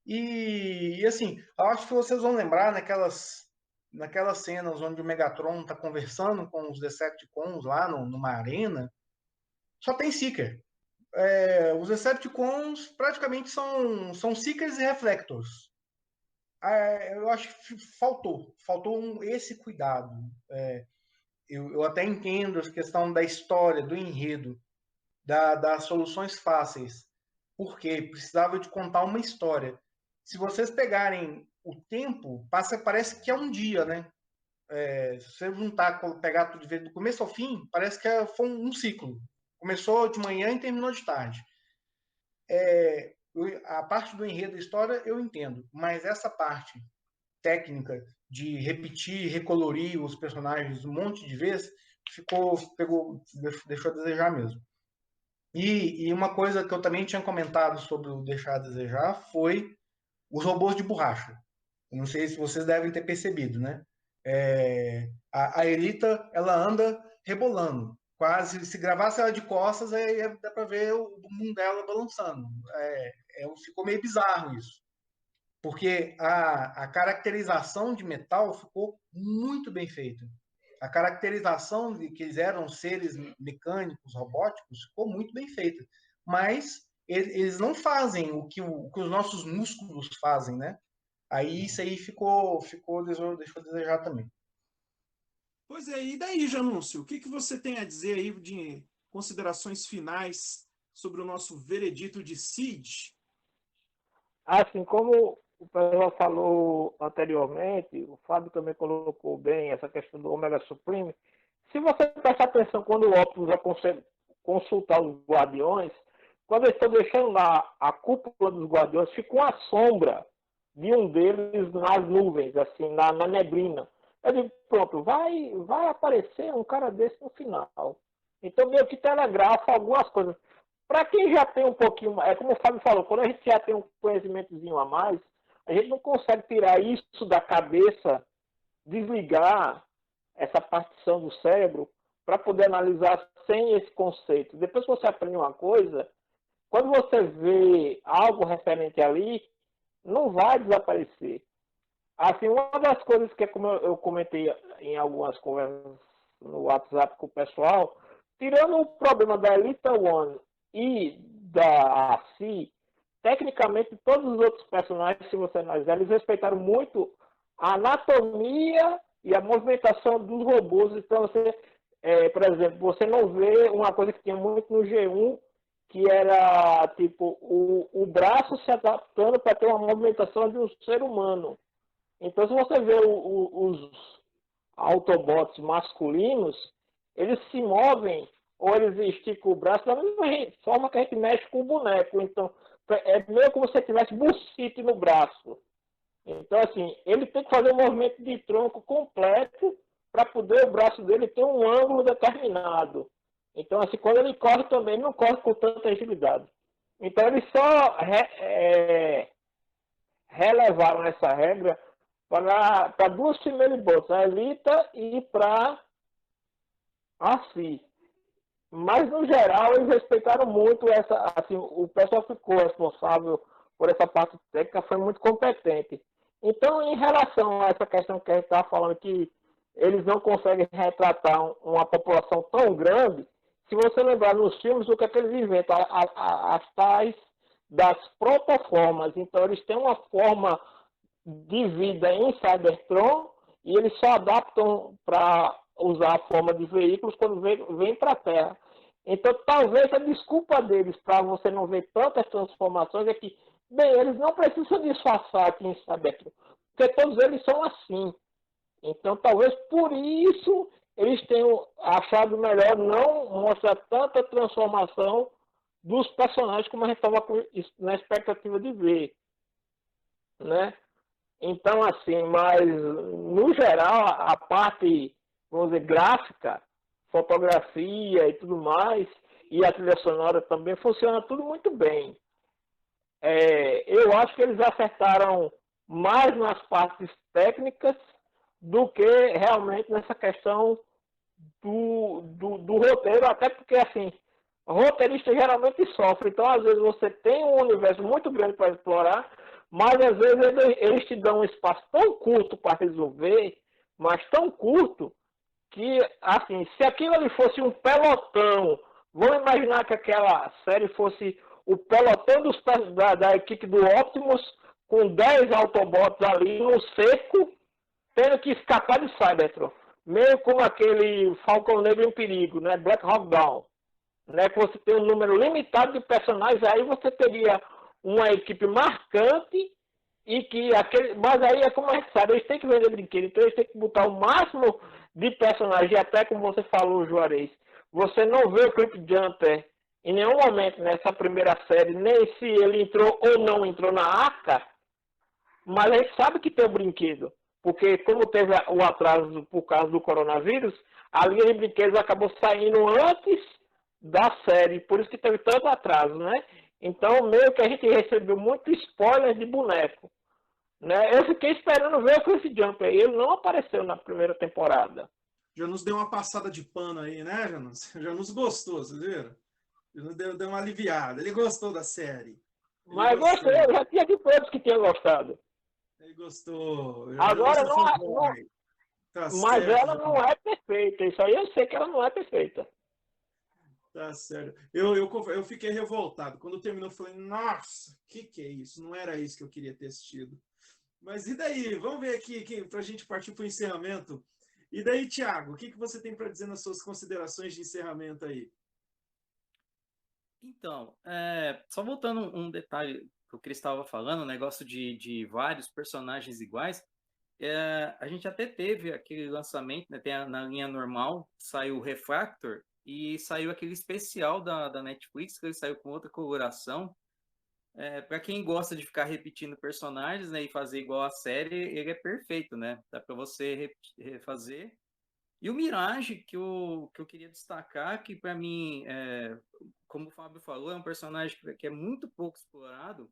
E: E assim, eu acho que vocês vão lembrar naquelas cenas onde o Megatron está conversando com os Decepticons lá numa arena, só tem Seeker. Os Decepticons praticamente são Seekers e Reflectors. Eu acho que faltou esse cuidado. Eu até entendo a questão da história, do enredo, das soluções fáceis, porque precisava de contar uma história. Se vocês pegarem o tempo, parece que é um dia, né? Se você juntar, pegar tudo de vez do começo ao fim, parece que foi um ciclo. Começou de manhã e terminou de tarde. A parte do enredo da história eu entendo, mas essa parte técnica de repetir, recolorir os personagens um monte de vezes, deixou a desejar mesmo. E uma coisa que eu também tinha comentado sobre o deixar a desejar foi os robôs de borracha. Eu não sei se vocês devem ter percebido, né? A Elita, ela anda rebolando. Quase, se gravasse ela de costas, aí dá para ver o bumbum dela balançando. Ficou meio bizarro isso. Porque a caracterização de metal ficou muito bem feita. A caracterização de que eles eram seres mecânicos, robóticos, ficou muito bem feita. Mas eles não fazem o que os nossos músculos fazem, né? Aí isso aí deixou a desejar também.
B: Pois é, e daí, Janúncio? O que você tem a dizer aí de considerações finais sobre o nosso veredito de Siege?
F: Assim como o pessoal falou anteriormente, o Fábio também colocou bem essa questão do Omega Supreme. Se você prestar atenção quando o Optimus vai consultar os Guardiões, quando eles estão deixando lá a cúpula dos Guardiões, fica uma sombra de um deles nas nuvens, assim, na neblina. Eu digo, pronto, vai aparecer um cara desse no final. Então, meio que telegrafa algumas coisas. Para quem já tem um pouquinho, como o Fábio falou, quando a gente já tem um conhecimentozinho a mais, a gente não consegue tirar isso da cabeça, desligar essa partição do cérebro para poder analisar sem esse conceito. Depois que você aprende uma coisa, quando você vê algo referente ali, não vai desaparecer. Assim, uma das coisas que, como eu comentei em algumas conversas no WhatsApp com o pessoal, tirando o problema da Elita One e da AC, tecnicamente todos os outros personagens, se você analisar, eles respeitaram muito a anatomia e a movimentação dos robôs. Então, você, por exemplo, você não vê uma coisa que tinha muito no G1, que era tipo o braço se adaptando para ter uma movimentação de um ser humano. Então, se você vê os Autobots masculinos, eles se movem ou eles esticam o braço da mesma forma que a gente mexe com o boneco. Então, é meio como se você tivesse bursite no braço. Então, assim, ele tem que fazer um movimento de tronco completo para poder o braço dele ter um ângulo determinado. Então, assim, quando ele corre também, ele não corre com tanta agilidade. Então, eles só relevaram essa regra para duas primeiras botas, a Elita e para a Si. Mas, no geral, eles respeitaram muito essa. Assim, o pessoal ficou responsável por essa parte técnica, foi muito competente. Então, em relação a essa questão que a gente está falando, que eles não conseguem retratar uma população tão grande, se você lembrar nos filmes, o que é que eles inventam? As tais das protoformas. Então, eles têm uma forma de vida em Cybertron e eles só adaptam para usar a forma de veículos quando vem para a Terra. Então, talvez a desculpa deles para você não ver tantas transformações é que, bem, eles não precisam disfarçar aqui em Cybertron, porque todos eles são assim. Então, talvez por isso eles tenham achado melhor não mostrar tanta transformação dos personagens como a gente estava na expectativa de ver, né? Então, assim, mas no geral, a parte, vamos dizer, gráfica, fotografia e tudo mais, e a trilha sonora também, funciona tudo muito bem. Eu acho que eles acertaram mais nas partes técnicas do que realmente nessa questão do roteiro, até porque, assim, o roteirista geralmente sofre, então às vezes você tem um universo muito grande para explorar, mas às vezes eles te dão um espaço tão curto para resolver, mas tão curto, que, assim, se aquilo ali fosse um pelotão, vamos imaginar que aquela série fosse o pelotão da equipe do Optimus, com 10 Autobots ali no seco, tendo que escapar de Cybertron. Meio como aquele Falcão Negro em Perigo, né? Black Hawk Down. Né? Que você tem um número limitado de personagens, aí você teria uma equipe marcante e que aquele. Mas aí é como a gente sabe, eles têm que vender brinquedo, então eles têm que botar o máximo de personagens, até como você falou, Juarez. Você não vê o Clip Jumper em nenhum momento nessa primeira série, nem se ele entrou ou não entrou na arca, mas a gente sabe que tem o brinquedo. Porque como teve o atraso por causa do coronavírus, a linha de brinquedos acabou saindo antes da série, por isso que teve tanto atraso, né? Então, meio que a gente recebeu muito spoiler de boneco, né? Eu fiquei esperando ver o Cliff Jumper, e ele não apareceu na primeira temporada.
B: Já nos deu uma passada de pano aí, né, Janus? Já nos gostou, vocês viram? Já nos deu uma aliviada. Ele gostou da série.
F: Mas gostei, eu já tinha de todos que tinham gostado.
B: Ele gostou.
F: Agora não,
B: tá
F: mas
B: certo,
F: ela não é perfeita. Isso aí eu sei que ela não é perfeita.
B: Tá certo. Eu fiquei revoltado. Quando terminou, eu falei, nossa, que é isso? Não era isso que eu queria ter assistido. Mas e daí? Vamos ver aqui para a gente partir para o encerramento. E daí, Thiago, o que você tem para dizer nas suas considerações de encerramento aí?
A: Então, só voltando um detalhe que o Cris estava falando, o negócio de vários personagens iguais, a gente até teve aquele lançamento, né, na linha normal, saiu o Refractor e saiu aquele especial da Netflix, que ele saiu com outra coloração. Para quem gosta de ficar repetindo personagens, né, e fazer igual a série, ele é perfeito, né? Dá para você refazer. E o Mirage, que eu queria destacar, que para mim, como o Fábio falou, é um personagem que é muito pouco explorado,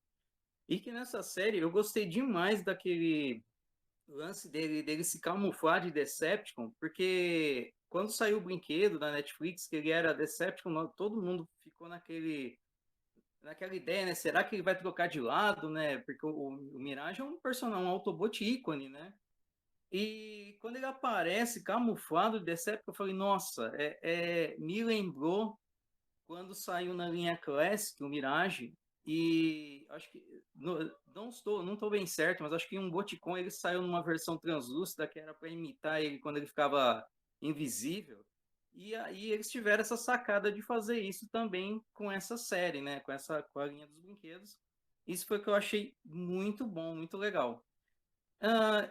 A: e que nessa série eu gostei demais daquele lance dele se camuflar de Decepticon, porque quando saiu o brinquedo da Netflix, que ele era Decepticon, todo mundo ficou naquela ideia, né? Será que ele vai trocar de lado, né? Porque o Mirage é um personagem, um Autobot ícone, né? E quando ele aparece camuflado de Decepticon, eu falei, nossa, me lembrou quando saiu na linha Classic, o Mirage, e acho que, não estou bem certo, mas acho que um Boticon ele saiu numa versão translúcida, que era para imitar ele quando ele ficava invisível, e aí eles tiveram essa sacada de fazer isso também com essa série, né, com a linha dos brinquedos. Isso foi o que eu achei muito bom, muito legal.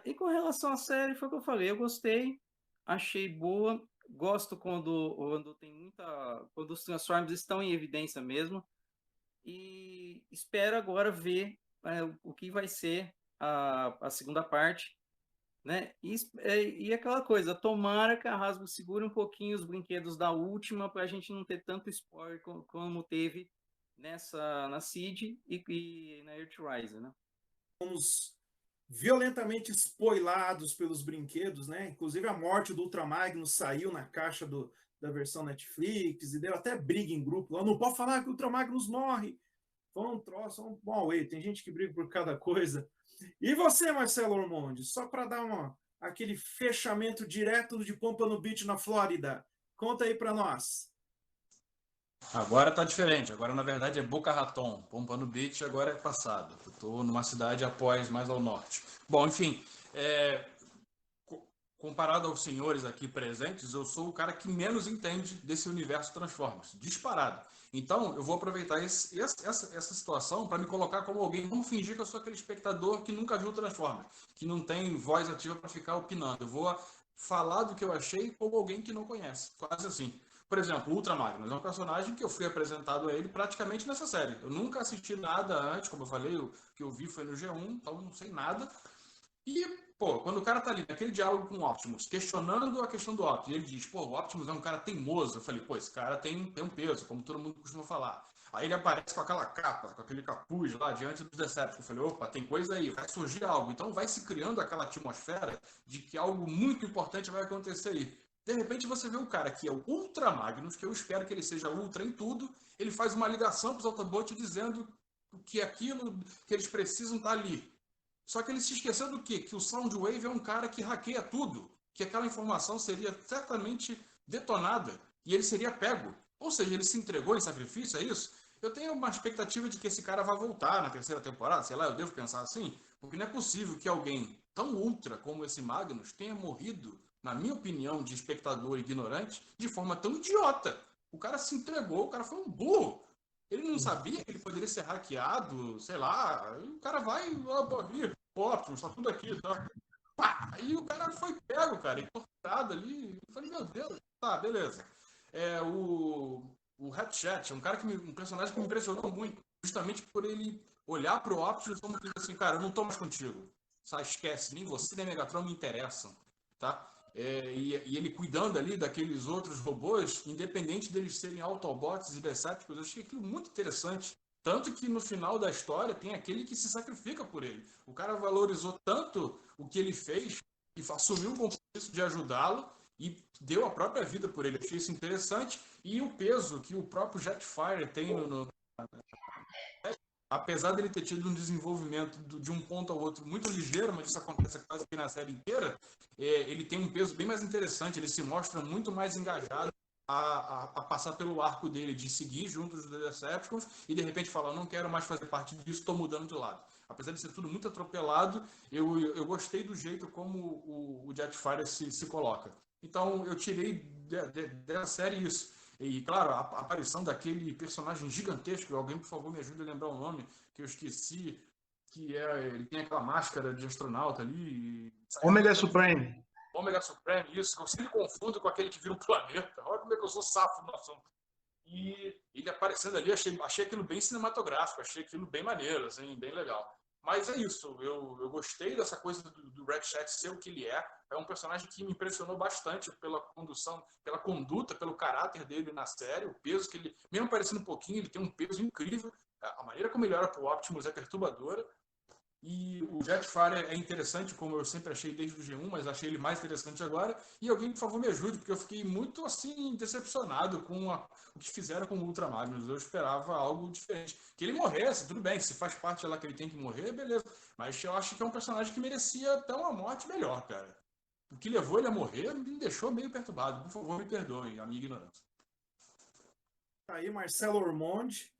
A: E com relação à série, foi o que eu falei, eu gostei, achei boa, gosto quando tem quando os Transformers estão em evidência mesmo, e espero agora ver o que vai ser a segunda parte, né? E aquela coisa, tomara que a Hasbro segure um pouquinho os brinquedos da última para a gente não ter tanto spoiler como teve na Seed e na Earthrise, né?
B: Fomos violentamente spoilados pelos brinquedos, né? Inclusive a morte do Ultra Magnus saiu na caixa da versão Netflix e deu até briga em grupo. Não pode falar que o Ultra Magnus morre. Foi um troço, bom, tem gente que briga por cada coisa. E você, Marcelo Ormonde, só para dar aquele fechamento direto de Pompano Beach, na Flórida, conta aí para nós.
C: Agora tá diferente, agora na verdade é Boca Raton, Pompano Beach agora é passado. Eu tô numa cidade após, mais ao norte. Bom, enfim, comparado aos senhores aqui presentes, eu sou o cara que menos entende desse universo Transformers, disparado. Então, eu vou aproveitar essa situação para me colocar como alguém, vamos fingir que eu sou aquele espectador que nunca viu Transformers, que não tem voz ativa para ficar opinando. Eu vou falar do que eu achei como alguém que não conhece, quase assim. Por exemplo, o Ultra Magnus é um personagem que eu fui apresentado a ele praticamente nessa série. Eu nunca assisti nada antes, como eu falei, o que eu vi foi no G1, então não sei nada. E, pô, quando o cara tá ali naquele diálogo com o Optimus, questionando a questão do Optimus, ele diz, pô, o Optimus é um cara teimoso. Eu falei, pô, esse cara tem um peso, como todo mundo costuma falar. Aí ele aparece com aquela capa, com aquele capuz lá diante dos Decepticons. Eu falei, opa, tem coisa aí, vai surgir algo. Então vai se criando aquela atmosfera de que algo muito importante vai acontecer aí. De repente você vê um cara que é o Ultra Magnus, que eu espero que ele seja ultra em tudo, ele faz uma ligação para os Autobots dizendo que aquilo que eles precisam tá ali. Só que ele se esqueceu do quê? Que o Soundwave é um cara que hackeia tudo, que aquela informação seria certamente detonada e ele seria pego. Ou seja, ele se entregou em sacrifício, é isso? Eu tenho uma expectativa de que esse cara vá voltar na terceira temporada, sei lá, eu devo pensar assim, porque não é possível que alguém tão ultra como esse Magnus tenha morrido, na minha opinião, de espectador ignorante, de forma tão idiota. O cara se entregou, o cara foi um burro. Ele não sabia que ele poderia ser hackeado, sei lá. O cara vai, Optimus, tá tudo aqui, tá? Pá! Aí o cara foi pego, cara, e torturado ali. Eu falei, meu Deus, tá, beleza. O Hatchet é um personagem que me impressionou muito, justamente por ele olhar pro Optimus como assim, cara, eu não tô mais contigo. Sabe, esquece, nem você nem Megatron me interessam, tá? E ele cuidando ali daqueles outros robôs, independente deles serem Autobots e Decepticons, eu achei aquilo muito interessante. Tanto que no final da história tem aquele que se sacrifica por ele. O cara valorizou tanto o que ele fez e assumiu o compromisso de ajudá-lo e deu a própria vida por ele. Eu achei isso interessante. E o peso que o próprio Jetfire tem apesar dele ter tido um desenvolvimento de um ponto ao outro muito ligeiro, mas isso acontece quase que na série inteira, ele tem um peso bem mais interessante, ele se mostra muito mais engajado a passar pelo arco dele, de seguir juntos dos Decepticons e de repente falar, não quero mais fazer parte disso, estou mudando de lado. Apesar de ser tudo muito atropelado, eu gostei do jeito como o Jetfire se coloca. Então eu tirei da série isso. E, claro, a aparição daquele personagem gigantesco, alguém, por favor, me ajude a lembrar o nome, que eu esqueci, ele tem aquela máscara de astronauta ali.
E: Omega Supreme.
C: Omega Supreme, isso, eu sempre confundo com aquele que vira um planeta. Olha como é que eu sou safo no assunto. E ele aparecendo ali, achei aquilo bem cinematográfico, achei aquilo bem maneiro, assim, bem legal. Mas é isso, eu gostei dessa coisa do Red Chat ser o que ele é. É um personagem que me impressionou bastante pela condução, pela conduta, pelo caráter dele na série, o peso que ele, mesmo parecendo um pouquinho, ele tem um peso incrível. A maneira como ele olha para o Optimus é perturbadora. E o Jetfire é interessante, como eu sempre achei desde o G1, mas achei ele mais interessante agora. E alguém, por favor, me ajude, porque eu fiquei muito, assim, decepcionado com o que fizeram com o Ultra Magnus. Eu esperava algo diferente. Que ele morresse, tudo bem, se faz parte lá que ele tem que morrer, beleza. Mas eu acho que é um personagem que merecia até uma morte melhor, cara. O que levou ele a morrer me deixou meio perturbado. Por favor, me perdoem a minha ignorância.
B: Tá aí Marcelo Ormonde,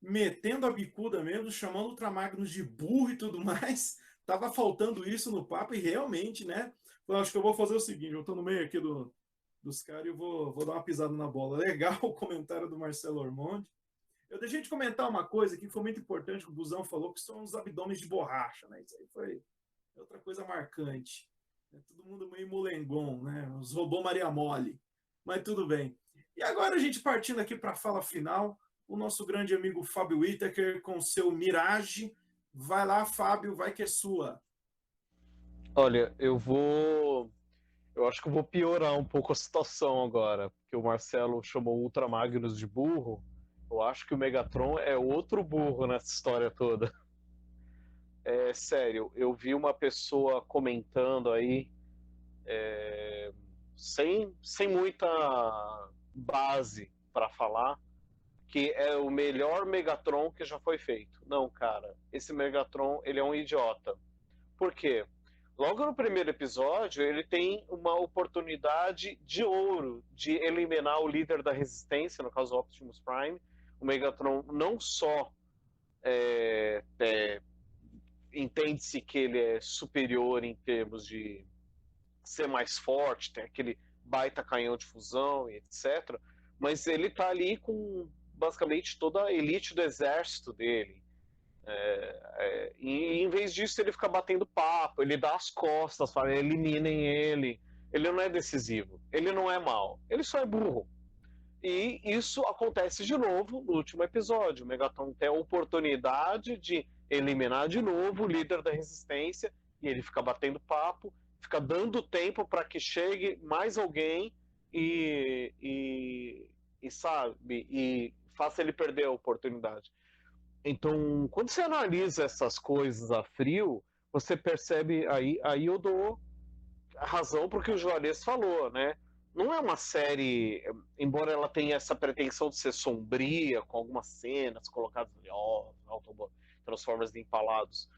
B: metendo a bicuda mesmo, chamando o Ultramagnus de burro e tudo mais. Tava faltando isso no papo e realmente, né? Eu acho que eu vou fazer o seguinte, eu tô no meio aqui dos caras e eu vou dar uma pisada na bola. Legal o comentário do Marcelo Ormonde. Eu deixei de comentar uma coisa aqui que foi muito importante, que o Busão falou, que são os abdômenes de borracha, né? Isso aí foi outra coisa marcante. Todo mundo meio molengon, né? Os robôs Maria Mole. Mas tudo bem. E agora a gente partindo aqui para a fala final, o nosso grande amigo Fábio Whittaker com seu Mirage. Vai lá, Fábio, vai que é sua.
D: Olha, eu acho que eu vou piorar um pouco a situação agora, porque o Marcelo chamou o Ultra Magnus de burro. Eu acho que o Megatron é outro burro nessa história toda. É sério, eu vi uma pessoa comentando aí, sem muita base para falar, que é o melhor Megatron que já foi feito. Não, cara, esse Megatron, ele é um idiota. Por quê? Logo no primeiro episódio, ele tem uma oportunidade de ouro de eliminar o líder da resistência, no caso Optimus Prime. O Megatron não só entende-se que ele é superior em termos de ser mais forte, tem aquele baita canhão de fusão e etc. Mas ele tá ali com basicamente toda a elite do exército dele. E em vez disso ele fica batendo papo, ele dá as costas, fala, eliminem ele. Ele não é decisivo, ele não é mau, ele só é burro. E isso acontece de novo no último episódio. O Megatron tem a oportunidade de eliminar de novo o líder da resistência E ele fica batendo papo, fica dando tempo para que chegue mais alguém e sabe, e faça ele perder a oportunidade. Então, quando você analisa essas coisas a frio, você percebe, aí eu dou a razão para o que o Juarez falou, né? Não é uma série, embora ela tenha essa pretensão de ser sombria, com algumas cenas colocadas ali, Transformers empalados.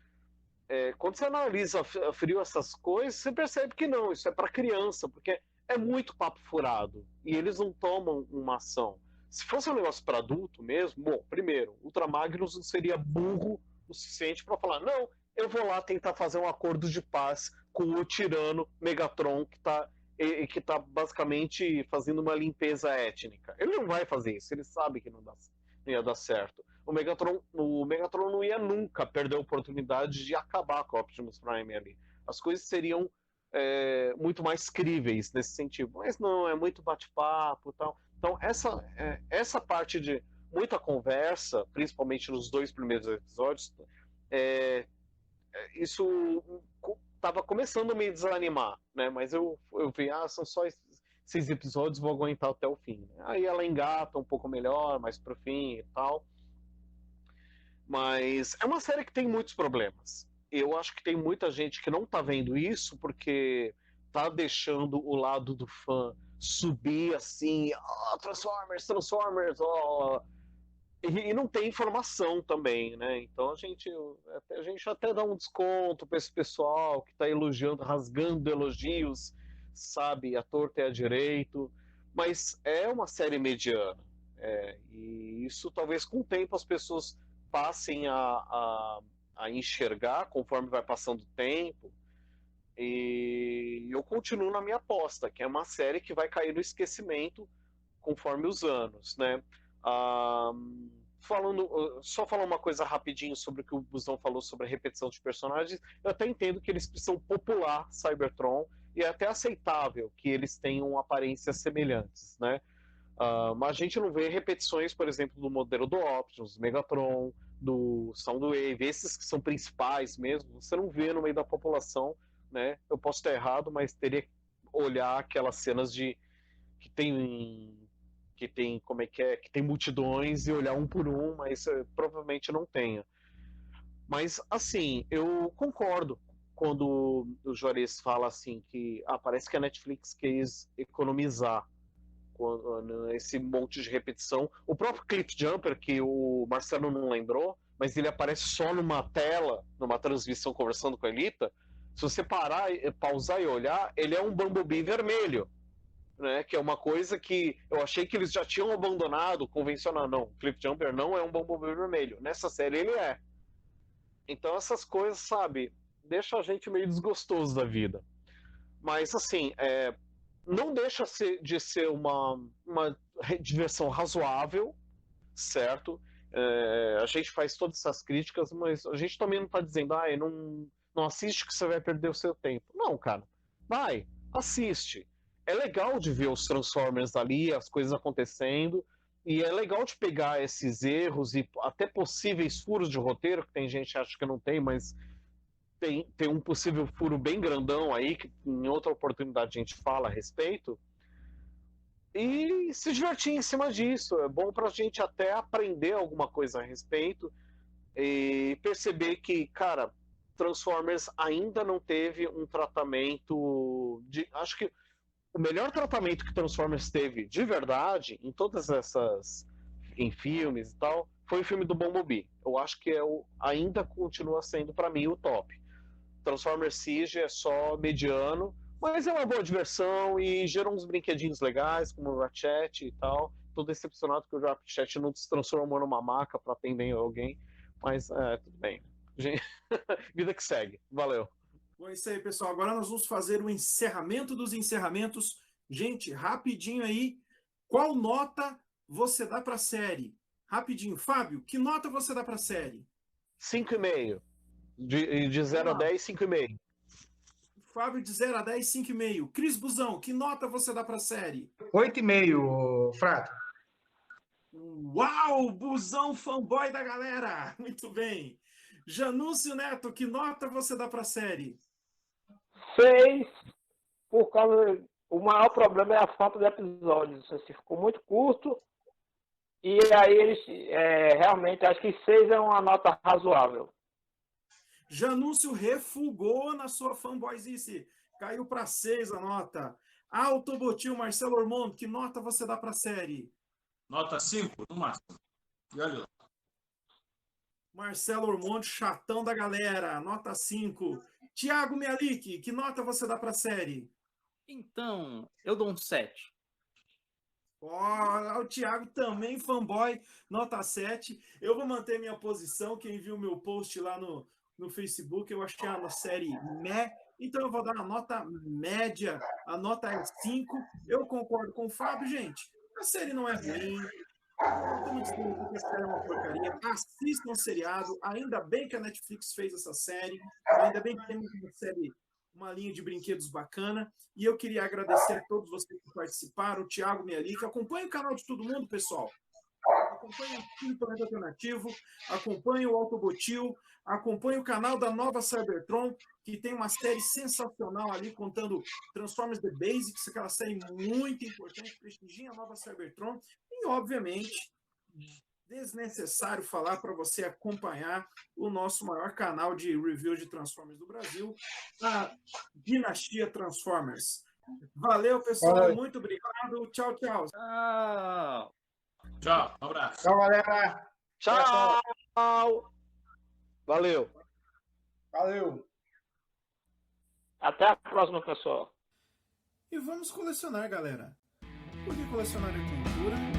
D: Quando você analisa a frio essas coisas, você percebe que não, isso é para criança, porque é muito papo furado e eles não tomam uma ação. Se fosse um negócio para adulto mesmo, bom, primeiro, Ultramagnus não seria burro o suficiente para falar, não, eu vou lá tentar fazer um acordo de paz com o tirano Megatron que tá basicamente fazendo uma limpeza étnica. Ele não vai fazer isso, ele sabe que não ia dar certo. O Megatron não ia nunca perder a oportunidade de acabar com o Optimus Prime ali. As coisas seriam muito mais críveis nesse sentido. Mas não, é muito bate-papo e tal. Então, essa parte de muita conversa, principalmente nos 2 primeiros episódios, isso estava começando a me desanimar, né? Mas eu vi, são só 6 episódios, vou aguentar até o fim. Aí ela engata um pouco melhor, mais pro fim e tal. Mas é uma série que tem muitos problemas. Eu acho que tem muita gente que não tá vendo isso porque tá deixando o lado do fã subir assim, Transformers, e não tem informação também, né? Então a gente até dá um desconto para esse pessoal que tá elogiando, rasgando elogios, sabe, a torta e a direito, mas é uma série mediana. E isso talvez com o tempo as pessoas passem a enxergar conforme vai passando o tempo. E eu continuo na minha aposta, que é uma série que vai cair no esquecimento conforme os anos, né? Só falar uma coisa rapidinho sobre o que o Busão falou sobre a repetição de personagens. Eu até entendo que eles precisam popular Cybertron e é até aceitável que eles tenham aparências semelhantes, né? Mas a gente não vê repetições, por exemplo, do modelo do Optimus, do Megatron, do Soundwave, esses que são principais mesmo, você não vê no meio da população, né? Eu posso estar errado, mas teria que olhar aquelas cenas que tem como é que tem multidões e olhar um por um, mas provavelmente não tenha. Mas assim, eu concordo quando o Juarez fala assim que parece que a Netflix quis economizar esse monte de repetição. O próprio Cliffjumper, que o Marcelo não lembrou, mas ele aparece só numa tela, numa transmissão conversando com a Elita. Se você pausar e olhar, ele é um Bumblebee vermelho, né? Que é uma coisa que eu achei que eles já tinham abandonado, convencional. Não, Cliffjumper não é um Bumblebee vermelho. Nessa série ele é. Então essas coisas, sabe, deixa a gente meio desgostoso da vida. Mas assim, não deixa de ser uma diversão razoável, certo? A gente faz todas essas críticas, mas a gente também não está dizendo, não assiste que você vai perder o seu tempo. Não, cara, vai, assiste. É legal de ver os Transformers ali, as coisas acontecendo, e é legal de pegar esses erros e até possíveis furos de roteiro, que tem gente que acha que não tem, mas tem um possível furo bem grandão aí, que em outra oportunidade a gente fala a respeito, e se divertir em cima disso. É bom pra gente até aprender alguma coisa a respeito e perceber que, cara, Transformers ainda não teve um tratamento acho que o melhor tratamento que Transformers teve de verdade em todas essas em filmes e tal foi o filme do Bumblebee. Eu acho que ainda continua sendo para mim o top. Transformers Siege é só mediano, mas é uma boa diversão e gera uns brinquedinhos legais, como o Ratchet e tal. Tô decepcionado que o Ratchet não se transformou numa maca para atender alguém, mas tudo bem. Vida que segue. Valeu.
B: Bom, é isso aí, pessoal. Agora nós vamos fazer o encerramento dos encerramentos. Gente, rapidinho aí, qual nota você dá para a série? Rapidinho. Fábio, que nota você dá para a série?
D: 5,5. De 0 a 10, 5,5.
B: Fábio, de 0 a 10, 5,5. Cris Busão, que nota você dá para a série?
E: 8,5, Frato.
B: Uau, Busão fanboy da galera! Muito bem. Janúncio Neto, que nota você dá para a série?
F: 6, por causa. O maior problema é a falta de episódios. Assim, ficou muito curto. E aí eles realmente acho que 6 é uma nota razoável.
B: Janúncio refugou na sua fanboyzice. Caiu para 6 a nota. Autobotil, Marcelo Ormondo, que nota você dá para a série?
C: Nota 5, no máximo. E olha lá.
B: Marcelo Ormondo, chatão da galera, nota 5. Thiago Mialik, que nota você dá para a série?
A: Então, eu dou um 7.
B: O Thiago também fanboy, nota 7. Eu vou manter minha posição. Quem viu meu post lá no Facebook, eu achei a série meh. Então eu vou dar uma nota média. A nota é 5. Eu concordo com o Fábio, gente. A série não é ruim. Estamos dizendo que a série é uma porcaria. Assistam o seriado. Ainda bem que a Netflix fez essa série. Ainda bem que temos uma série, uma linha de brinquedos bacana. E eu queria agradecer a todos vocês que participaram. O Thiago Mialik. Acompanhe o canal de todo mundo, pessoal. Acompanhe o Espírito Planeta Alternativo. Acompanhe o Autobotil. Acompanhe o canal da Nova Cybertron, que tem uma série sensacional ali, contando Transformers The Basics, aquela série muito importante. Prestigiem a Nova Cybertron. E, obviamente, desnecessário falar para você acompanhar o nosso maior canal de review de Transformers do Brasil, a Dinastia Transformers. Valeu, pessoal.
E: Valeu.
B: Muito obrigado. Tchau, tchau.
A: Tchau.
C: Tchau, um abraço.
E: Tchau, galera.
D: Tchau! Valeu!
E: Valeu.
F: Até a próxima, pessoal.
B: E vamos colecionar, galera. Porque colecionar é cultura.